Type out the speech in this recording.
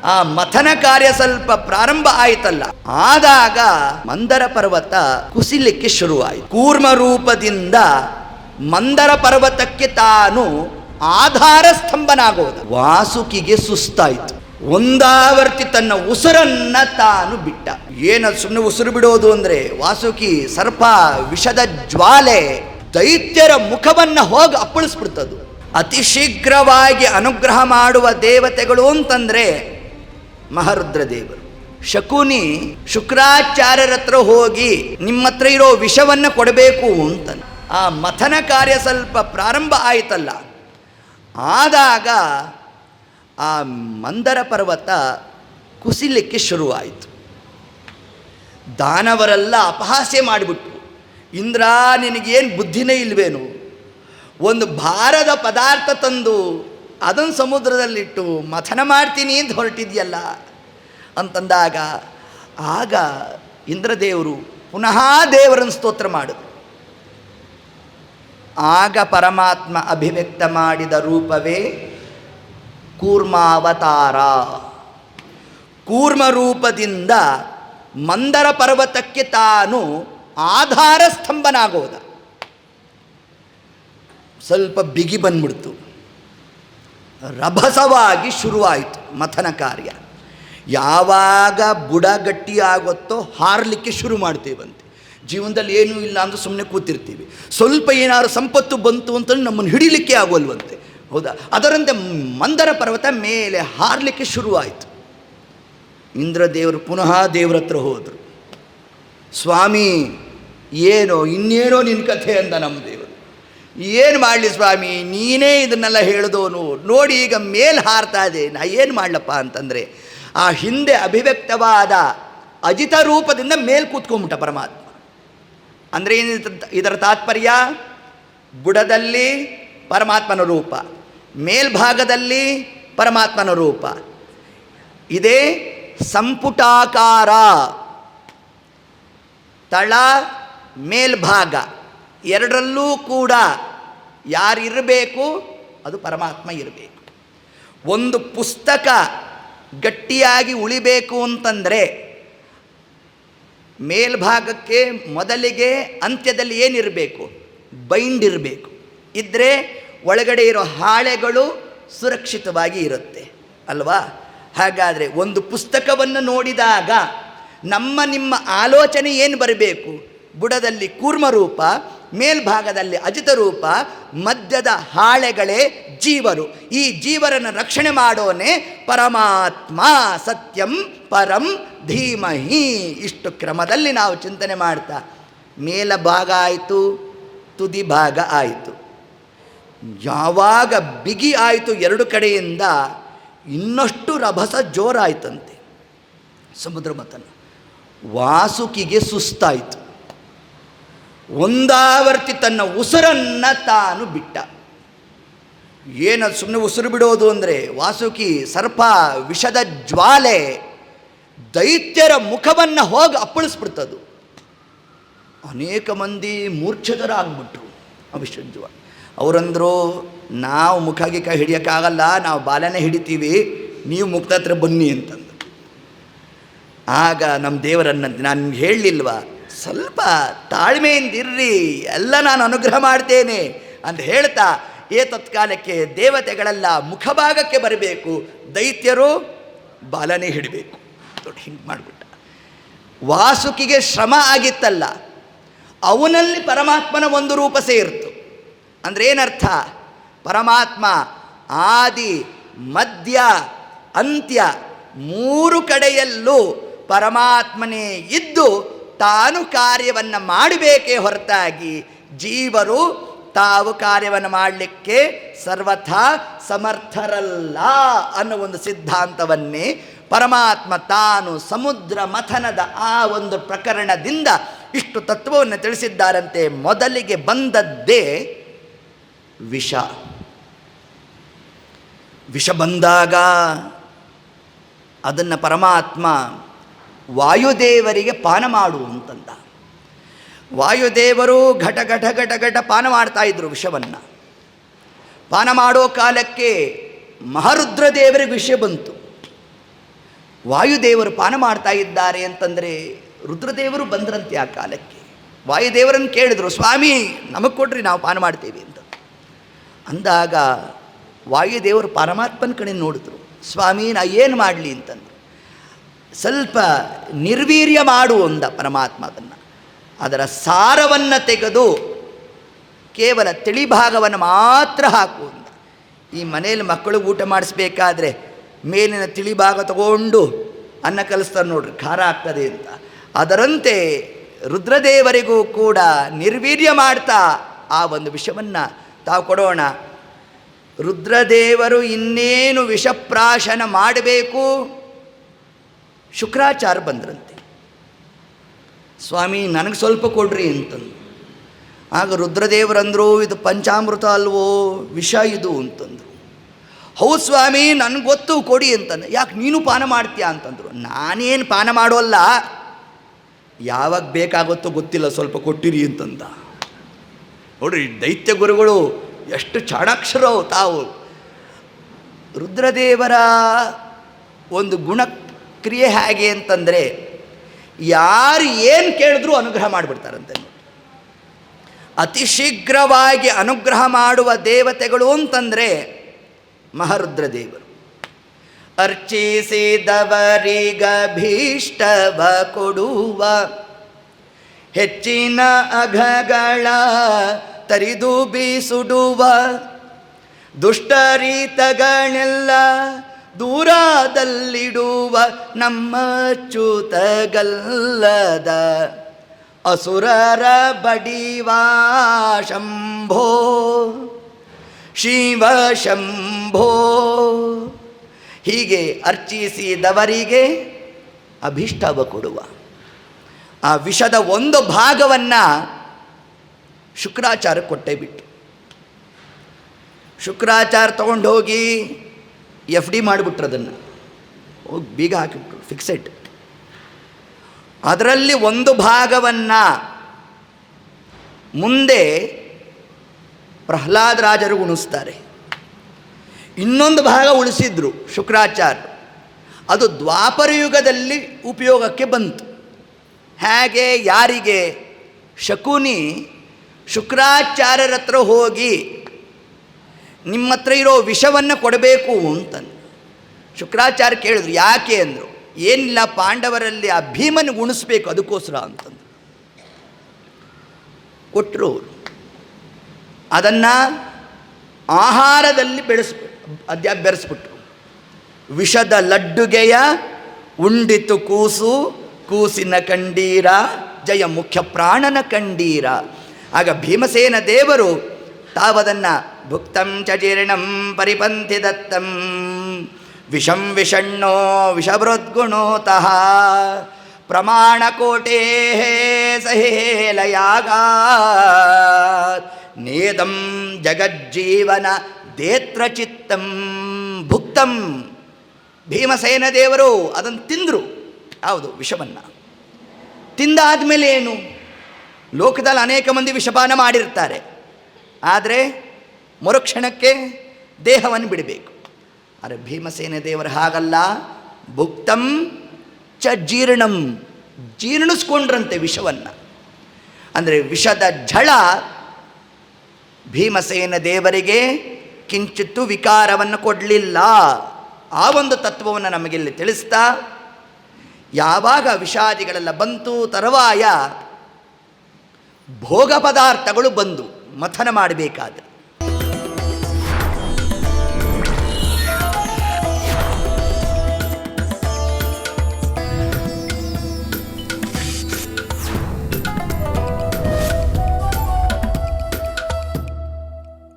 ಆ ಮಥನ ಕಾರ್ಯ ಸ್ವಲ್ಪ ಪ್ರಾರಂಭ ಆಯ್ತಲ್ಲ, ಆದಾಗ ಮಂದರ ಪರ್ವತ ಕುಸಿಲಿಕ್ಕೆ ಶುರುವಾಯಿತು. ಕೂರ್ಮ ರೂಪದಿಂದ ಮಂದರ ಪರ್ವತಕ್ಕೆ ತಾನು ಆಧಾರ ಸ್ತಂಭನಾಗೋದು. ವಾಸುಕಿಗೆ ಸುಸ್ತಾಯಿತು. ಒಂದಾವರ್ತಿ ತನ್ನ ಉಸಿರನ್ನ ತಾನು ಬಿಟ್ಟ. ಏನದು ಸುಮ್ಮನೆ ಉಸಿರು ಬಿಡೋದು ಅಂದ್ರೆ, ವಾಸುಕಿ ಸರ್ಪ ವಿಷದ ಜ್ವಾಲೆ ದೈತ್ಯರ ಮುಖವನ್ನ ಹೋಗಿ ಅಪ್ಪಳಿಸ್ಬಿಡ್ತದು. ಅತಿ ಶೀಘ್ರವಾಗಿ ಅನುಗ್ರಹ ಮಾಡುವ ದೇವತೆಗಳು ಅಂತಂದ್ರೆ ಮಹಾರುದ್ರ ದೇವರು. ಶಕುನಿ ಶುಕ್ರಾಚಾರ್ಯರ ಹತ್ರ ಹೋಗಿ ನಿಮ್ಮ ಹತ್ರ ಇರೋ ವಿಷವನ್ನ ಕೊಡಬೇಕು ಅಂತ. ಆ ಮಥನ ಕಾರ್ಯ ಸ್ವಲ್ಪ ಪ್ರಾರಂಭ ಆಯ್ತಲ್ಲ, ಆದಾಗ ಆ ಮಂದರ ಪರ್ವತ ಕುಸಿಲಿಕ್ಕೆ ಶುರುವಾಯಿತು. ದಾನವರೆಲ್ಲ ಅಪಹಾಸ್ಯ ಮಾಡಿಬಿಟ್ರು. ಇಂದ್ರ, ನಿನಗೇನು ಬುದ್ಧಿನೇ ಇಲ್ವೇನು? ಒಂದು ಭಾರದ ಪದಾರ್ಥ ತಂದು ಅದನ್ನು ಸಮುದ್ರದಲ್ಲಿಟ್ಟು ಮಥನ ಮಾಡ್ತೀನಿ ಅಂತ ಹೊರಟಿದ್ಯಲ್ಲ ಅಂತಂದಾಗ, ಆಗ ಇಂದ್ರದೇವರು ಪುನಃ ದೇವರನ್ನು ಸ್ತೋತ್ರ ಮಾಡಿದ್ರು. ಆಗ ಪರಮಾತ್ಮ ಅಭಿವ್ಯಕ್ತ ಮಾಡಿದ ರೂಪವೇ ಕೂರ್ಮಾವತಾರ. ಕೂರ್ಮ ರೂಪದಿಂದ ಮಂದರ ಪರ್ವತಕ್ಕೆ ತಾನು ಆಧಾರ ಸ್ತಂಭನಾಗೋದ. ಸ್ವಲ್ಪ ಬಿಗಿ ಬಂದ್ಬಿಡ್ತು. ರಭಸವಾಗಿ ಶುರುವಾಯಿತು ಮಥನ ಕಾರ್ಯ. ಯಾವಾಗ ಬುಡ ಗಟ್ಟಿಯಾಗುತ್ತೋ ಹಾರಲಿಕ್ಕೆ ಶುರು ಮಾಡ್ತೀವಂತೆ. ಜೀವನದಲ್ಲಿ ಏನೂ ಇಲ್ಲ ಅಂದ್ರೆ ಸುಮ್ಮನೆ ಕೂತಿರ್ತೀವಿ. ಸ್ವಲ್ಪ ಏನಾದ್ರು ಸಂಪತ್ತು ಬಂತು ಅಂತಂದ್ರೆ ನಮ್ಮನ್ನು ಹಿಡಿಲಿಕ್ಕೆ ಆಗೋಲ್ವಂತೆ, ಹೌದಾ? ಅದರಂತೆ ಮಂದರ ಪರ್ವತ ಮೇಲೆ ಹಾರಲಿಕ್ಕೆ ಶುರುವಾಯಿತು. ಇಂದ್ರದೇವರು ಪುನಃ ದೇವ್ರ ಹತ್ರ ಹೋದರು. ಸ್ವಾಮಿ, ಏನೋ ಇನ್ನೇನೋ ನಿನ್ನ ಕಥೆ ಅಂದ ನಮ್ಮ ದೇವರು. ಏನು ಮಾಡಲಿ ಸ್ವಾಮಿ, ನೀನೇ ಇದನ್ನೆಲ್ಲ ಹೇಳಿದವನು, ನೋಡಿ ಈಗ ಮೇಲೆ ಹಾರ್ತಾ ಇದೆ, ನಾ ಏನು ಮಾಡಲಪ್ಪ ಅಂತಂದರೆ, ಆ ಹಿಂದೆ ಅಭಿವ್ಯಕ್ತವಾದ ಅಜಿತ ರೂಪದಿಂದ ಮೇಲೆ ಕೂತ್ಕೊಂಡ್ಬಿಟ್ಟ ಪರಮಾತ್ಮ. ಅಂದರೆ ಇದರ ತಾತ್ಪರ್ಯ, ಬುಡದಲ್ಲಿ ಪರಮಾತ್ಮನ ರೂಪ, ಮೇಲ್ಭಾಗದಲ್ಲಿ ಪರಮಾತ್ಮನ ರೂಪ. ಇದೇ ಸಂಪುಟಾಕಾರ. ತಳ ಮೇಲ್ಭಾಗ ಎರಡರಲ್ಲೂ ಕೂಡ ಯಾರಿರಬೇಕು? ಅದು ಪರಮಾತ್ಮ ಇರಬೇಕು. ಒಂದು ಪುಸ್ತಕ ಗಟ್ಟಿಯಾಗಿ ಉಳಿಬೇಕು ಅಂತಂದರೆ ಮೇಲ್ಭಾಗಕ್ಕೆ ಮೊದಲಿಗೆ ಅಂತ್ಯದಲ್ಲಿ ಏನಿರಬೇಕು? ಬೈಂಡ್ ಇರಬೇಕು. ಇದ್ದರೆ ಒಳಗಡೆ ಇರೋ ಹಾಳೆಗಳು ಸುರಕ್ಷಿತವಾಗಿ ಇರುತ್ತೆ ಅಲ್ವಾ? ಹಾಗಾದರೆ ಒಂದು ಪುಸ್ತಕವನ್ನು ನೋಡಿದಾಗ ನಿಮ್ಮ ಆಲೋಚನೆ ಏನು ಬರಬೇಕು? ಬುಡದಲ್ಲಿ ಕೂರ್ಮರೂಪ, ಮೇಲ್ಭಾಗದಲ್ಲಿ ಅಜಿತ ರೂಪ, ಮಧ್ಯದ ಹಾಳೆಗಳೇ ಜೀವರು. ಈ ಜೀವರನ್ನು ರಕ್ಷಣೆ ಮಾಡೋನೇ ಪರಮಾತ್ಮ. ಸತ್ಯಂ ಪರಂ ಧೀಮಹಿ. ಇಷ್ಟು ಕ್ರಮದಲ್ಲಿ ನಾವು ಚಿಂತನೆ ಮಾಡ್ತಾ ಮೇಲಭಾಗ ಆಯಿತು, ತುದಿ ಭಾಗ ಆಯಿತು. ಯಾವಾಗ ಬಿಗಿ ಆಯಿತು ಎರಡು ಕಡೆಯಿಂದ, ಇನ್ನಷ್ಟು ರಭಸ ಜೋರಾಯಿತಂತೆ ಸಮುದ್ರ ಮಥನ. ವಾಸುಕಿಗೆ ಸುಸ್ತಾಯಿತು. ಒಂದಾವರ್ತಿ ತನ್ನ ಉಸಿರನ್ನು ತಾನು ಬಿಟ್ಟ. ಏನದು ಸುಮ್ಮನೆ ಉಸಿರು ಬಿಡೋದು ಅಂದರೆ, ವಾಸುಕಿ ಸರ್ಪ ವಿಷದ ಜ್ವಾಲೆ ದೈತ್ಯರ ಮುಖವನ್ನು ಹೋಗಿ ಅಪ್ಪಳಿಸ್ಬಿಡ್ತದು. ಅನೇಕ ಮಂದಿ ಮೂರ್ಛಿತರಾಗ್ಬಿಟ್ರು ಆ ವಿಷದ ಜ್ವಾಲೆ. ಅವರಂದರು, ನಾವು ಮುಖಗಿಕ ಹಿಡಿಯೋಕ್ಕಾಗಲ್ಲ, ನಾವು ಬಾಲನೇ ಹಿಡಿತೀವಿ, ನೀವು ಮುಕ್ತ ಹತ್ರ ಬನ್ನಿ ಅಂತಂದು. ಆಗ ನಮ್ಮ ದೇವರನ್ನಂತೆ, ನಾನು ಹೇಳಲಿಲ್ವಾ, ಸ್ವಲ್ಪ ತಾಳ್ಮೆಯಿಂದಿರ್ರಿ, ಎಲ್ಲ ನಾನು ಅನುಗ್ರಹ ಮಾಡ್ತೇನೆ ಅಂತ ಹೇಳ್ತಾ ತತ್ಕಾಲಕ್ಕೆ ದೇವತೆಗಳೆಲ್ಲ ಮುಖಭಾಗಕ್ಕೆ ಬರಬೇಕು, ದೈತ್ಯರು ಬಾಲನೇ ಹಿಡಬೇಕು. ದೊಡ್ಡ ಹಿಂಗೆ ಮಾಡಿಬಿಟ್ಟ. ವಾಸುಕಿಗೆ ಶ್ರಮ ಆಗಿತ್ತಲ್ಲ, ಅವನಲ್ಲಿ ಪರಮಾತ್ಮನ ಒಂದು ರೂಪ ಸೇರಿತು. ಅಂದರೆ ಏನರ್ಥ? ಪರಮಾತ್ಮ ಆದಿ ಮಧ್ಯ ಅಂತ್ಯ ಮೂರು ಕಡೆಯಲ್ಲೂ ಪರಮಾತ್ಮನೇ ಇದ್ದು ತಾನು ಕಾರ್ಯವನ್ನು ಮಾಡಬೇಕೇ ಹೊರತಾಗಿ ಜೀವರು ತಾವು ಕಾರ್ಯವನ್ನು ಮಾಡಲಿಕ್ಕೆ ಸರ್ವಥಾ ಸಮರ್ಥರಲ್ಲ ಅನ್ನೋ ಒಂದು ಸಿದ್ಧಾಂತವನ್ನೇ ಪರಮಾತ್ಮ ತಾನು ಸಮುದ್ರ ಮಥನದ ಆ ಒಂದು ಪ್ರಕರಣದಿಂದ ಇಷ್ಟು ತತ್ವವನ್ನು ತಿಳಿಸಿದ್ದಾರಂತೆ. ಮೊದಲಿಗೆ ಬಂದದ್ದೇ ವಿಷ. ವಿಷ ಬಂದಾಗ ಅದನ್ನು ಪರಮಾತ್ಮ ವಾಯುದೇವರಿಗೆ ಪಾನ ಮಾಡು ಅಂತಂದ. ವಾಯುದೇವರು ಘಟ ಘಟ ಘಟ ಘಟ ಪಾನ ಮಾಡ್ತಾಯಿದ್ರು ವಿಷವನ್ನು. ಪಾನ ಮಾಡೋ ಕಾಲಕ್ಕೆ ಮಹಾರುದ್ರ ದೇವರಿಗೆ ವಿಷಯ ಬಂತು. ವಾಯುದೇವರು ಪಾನ ಮಾಡ್ತಾ ಇದ್ದಾರೆ ಅಂತಂದರೆ ರುದ್ರದೇವರು ಬಂದ್ರಂತೆ ಆ ಕಾಲಕ್ಕೆ. ವಾಯುದೇವರನ್ನು ಕೇಳಿದ್ರು, ಸ್ವಾಮಿ ನಮಗೆ ಕೊಡ್ರಿ, ನಾವು ಪಾನ ಮಾಡ್ತೇವೆ ಅಂತ. ಅಂದಾಗ ವಾಯುದೇವರು ಪರಮಾತ್ಮನ ಕಡೆ ನೋಡಿದ್ರು. ಸ್ವಾಮಿ ನಾ ಏನು ಮಾಡಲಿ ಅಂತಂದರು. ಸ್ವಲ್ಪ ನಿರ್ವೀರ್ಯ ಮಾಡು ಅಂದ ಪರಮಾತ್ಮ. ಅದರ ಸಾರವನ್ನು ತೆಗೆದು ಕೇವಲ ತಿಳಿ ಭಾಗವನ್ನು ಮಾತ್ರ ಹಾಕು ಅಂದ. ಈ ಮನೆಯಲ್ಲಿ ಮಕ್ಕಳಿಗೆ ಊಟ ಮಾಡಿಸ್ಬೇಕಾದ್ರೆ ಮೇಲಿನ ತಿಳಿ ಭಾಗ ತಗೊಂಡು ಅನ್ನ ಕಲಿಸ್ತಾರೆ ನೋಡ್ರಿ, ಖಾರ ಆಗ್ತದೆ ಅಂತ. ಅದರಂತೆ ರುದ್ರದೇವರಿಗೂ ಕೂಡ ನಿರ್ವೀರ್ಯ ಮಾಡ್ತಾ ಆ ಒಂದು ವಿಷವನ್ನು ತಾವು ಕೊಡೋಣ. ರುದ್ರದೇವರು ಇನ್ನೇನು ವಿಷಪ್ರಾಶನ ಮಾಡಬೇಕು, ಶುಕ್ರಾಚಾರ್ಯ ಬಂದ್ರಂತೆ. ಸ್ವಾಮಿ ನನಗೆ ಸ್ವಲ್ಪ ಕೊಡ್ರಿ ಅಂತಂದು. ಆಗ ರುದ್ರದೇವರಂದರು, ಇದು ಪಂಚಾಮೃತ ಅಲ್ವೋ, ವಿಷ ಇದು ಅಂತಂದರು. ಹೌದು ಸ್ವಾಮಿ ನನಗೆ ಗೊತ್ತು, ಕೊಡಿ ಅಂತಂದು. ಯಾಕೆ ನೀನು ಪಾನ ಮಾಡ್ತೀಯಾ ಅಂತಂದರು. ನಾನೇನು ಪಾನ ಮಾಡೋಲ್ಲ, ಯಾವಾಗ ಬೇಕಾಗುತ್ತೋ ಗೊತ್ತಿಲ್ಲ, ಸ್ವಲ್ಪ ಕೊಟ್ಟಿರಿ ಅಂತಂದ. ನೋಡ್ರಿ ದೈತ್ಯ ಗುರುಗಳು ಎಷ್ಟು ಚಾಣಾಕ್ಷರವು ತಾವು. ರುದ್ರದೇವರ ಒಂದು ಗುಣಕ್ರಿಯೆ ಹೇಗೆ ಅಂತಂದರೆ, ಯಾರು ಏನು ಕೇಳಿದ್ರೂ ಅನುಗ್ರಹ ಮಾಡಿಬಿಡ್ತಾರಂತೆ. ಅತಿ ಶೀಘ್ರವಾಗಿ ಅನುಗ್ರಹ ಮಾಡುವ ದೇವತೆಗಳು ಅಂತಂದರೆ ಮಹಾರುದ್ರದೇವರು. ಅರ್ಚಿಸಿದವರಿಗಭೀಷ್ಟವ ಕೊಡುವ, ಹೆಚ್ಚಿನ ಅಘಗಳ ತರಿದು ಬೀಸುಡುವ, ದುಷ್ಟರೀತಗಳೆಲ್ಲ ದೂರದಲ್ಲಿಡುವ, ನಮ್ಮ ಚ್ಯುತಗಲ್ಲದ ಅಸುರರ ಬಡಿವಾ ಶಂಭೋ ಶಿವ ಶಂಭೋ. ಹೀಗೆ ಅರ್ಚಿಸಿದವರಿಗೆ ಅಭೀಷ್ಟವ ಕೊಡುವ. ಆ ವಿಷದ ಒಂದು ಭಾಗವನ್ನು ಶುಕ್ರಾಚಾರ್ಯ ಕೊಟ್ಟೇ ಬಿಟ್ಟು, ಶುಕ್ರಾಚಾರ್ಯ ತಗೊಂಡು ಹೋಗಿ FD ಮಾಡಿಬಿಟ್ರು. ಅದನ್ನು ಹೋಗಿ ಬೀಗ ಹಾಕಿಬಿಟ್ರು, ಫಿಕ್ಸೆಡ್. ಅದರಲ್ಲಿ ಒಂದು ಭಾಗವನ್ನು ಮುಂದೆ ಪ್ರಹ್ಲಾದರಾಜರು ಉಣಿಸ್ತಾರೆ, ಇನ್ನೊಂದು ಭಾಗ ಉಳಿಸಿದ್ರು ಶುಕ್ರಾಚಾರ್ಯರು. ಅದು ದ್ವಾಪರ ಯುಗದಲ್ಲಿ ಉಪಯೋಗಕ್ಕೆ ಬಂತು. ಹೇಗೆ, ಯಾರಿಗೆ? ಶಕುನಿ ಶುಕ್ರಾಚಾರ್ಯರ ಹತ್ರ ಹೋಗಿ ನಿಮ್ಮ ಹತ್ರ ಇರೋ ವಿಷವನ್ನು ಕೊಡಬೇಕು ಅಂತಂದು. ಶುಕ್ರಾಚಾರ್ಯ ಕೇಳಿದ್ರು, ಯಾಕೆ ಅಂದರು. ಏನಿಲ್ಲ, ಪಾಂಡವರಲ್ಲಿ ಆ ಭೀಮನಿಗೆ ಉಣಿಸ್ಬೇಕು ಅದಕ್ಕೋಸ್ಕರ ಅಂತಂದು. ಕೊಟ್ಟರು. ಅದನ್ನು ಆಹಾರದಲ್ಲಿ ಬೆರೆಸ್ಬಿಟ್ರು. ವಿಷದ ಲಡ್ಡುಗೆಯ ಉಂಡಿತು ಕೂಸು, ಕೂಸಿನ ಕಂಡೀರ ಜಯ ಮುಖ್ಯ ಪ್ರಾಣನ ಕಂಡೀರ. ಆಗ ಭೀಮಸೇನ ದೇವರು ತಾವದನ್ನು ಭುಕ್ತಂ ಚ ಜೀರ್ಣಂ ಪರಿಪಂಥಿ ದತ್ತಂ ವಿಷಂ ವಿಷಣ್ಣೋ ವಿಷಭೃದ್ಗುಣೋತಃ ಪ್ರಮಾಣಕೋಟೇ ಸಹೇಲಯಾಗ ನೇದಂ ಜಗಜ್ಜೀವನ ದೇತ್ರಚಿತ್ತಂ ಭುಕ್ತಂ. ಭೀಮಸೇನ ದೇವರು ಅದನ್ನು ತಿಂದರು. ಯಾವುದು? ವಿಷವನ್ನು. ತಿಂದಾದ ಮೇಲೆ ಏನು? ಲೋಕದಲ್ಲಿ ಅನೇಕ ಮಂದಿ ವಿಷಪಾನ ಮಾಡಿರ್ತಾರೆ, ಆದರೆ ಮರುಕ್ಷಣಕ್ಕೆ ದೇಹವನ್ನು ಬಿಡಬೇಕು. ಆದರೆ ಭೀಮಸೇನ ದೇವರು ಹಾಗಲ್ಲ. ಭುಕ್ತಂ ಚ ಜೀರ್ಣಂ, ಜೀರ್ಣಿಸ್ಕೊಂಡ್ರಂತೆ ವಿಷವನ್ನು. ಅಂದರೆ ವಿಷದ ಝಳ ಭೀಮಸೇನ ದೇವರಿಗೆ ಕಿಂಚಿತ್ತು ವಿಕಾರವನ್ನು ಕೊಡಲಿಲ್ಲ. ಆ ಒಂದು ತತ್ವವನ್ನು ನಮಗಿಲ್ಲಿ ತಿಳಿಸ್ತಾ, ಯಾವಾಗ ವಿಷಾದಿಗಳೆಲ್ಲ ಬಂತು, ತರುವಾಯ ಭೋಗ ಪದಾರ್ಥಗಳು ಬಂದು ಮಥನ ಮಾಡಬೇಕಾದ್ರೆ